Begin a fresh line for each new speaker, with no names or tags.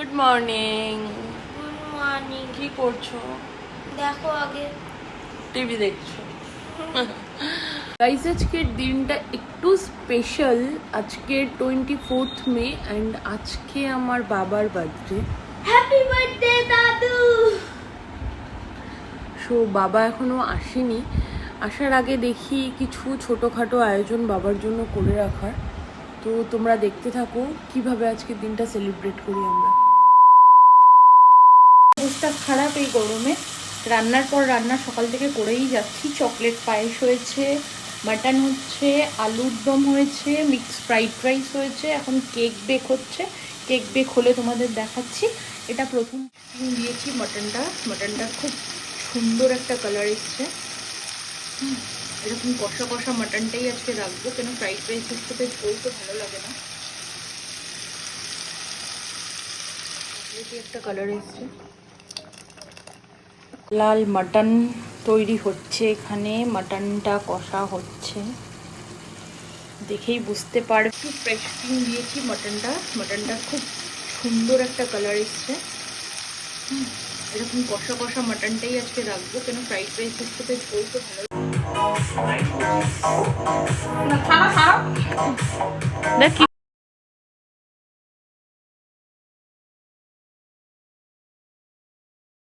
Good morning.
Good morning.
কি করছো?
দেখো আগে
টিভি দেখছো? গাইস আজকের দিনটা একটু স্পেশাল। আজকে 24th মে অ্যান্ড আজকে আমার বাবার বার্থডে।
হ্যাপি বার্থডে দাদু।
সো বাবা এখনো আসেনি, আসার আগে দেখি কিছু ছোটোখাটো আয়োজন বাবার জন্য করে রাখার। তো তোমরা দেখতে থাকো কিভাবে আজকের দিনটা সেলিব্রেট করি আমরা। অবস্থা খারাপ এই গরমে, রান্নার পর রান্না সকাল থেকে করেই যাচ্ছি। চকলেট পায়েস হয়েছে, মাটন হচ্ছে, আলুর দম হয়েছে, মিক্স ফ্রাইড রাইস হয়েছে, এখন কেক বেক হচ্ছে। কেক বেক হলে তোমাদের দেখাচ্ছি। এটা প্রথম দিয়েছি মাটনটা খুব সুন্দর একটা কালার এসছে। এরকম কষা কষা মাটনটাই আজকে রাখবো, কেন ফ্রাইড রাইসের সাথে ঝোল তো ভালো লাগে না। একটা কালার এসছে, লাল মাটন তৈরি হচ্ছে এখানে। মাটনটা কষা হচ্ছে, দেখেই বুঝতে পারবে। একটু ফ্রেশ ক্রিম দিয়েছি মাটনটা খুব সুন্দর একটা কালার এসছে। এরকম কষা কষা মাটনটাই আজকে রাখবো, কেন ফ্রাইড রাইসের সাথে ঝোল তো ভালো লাগে।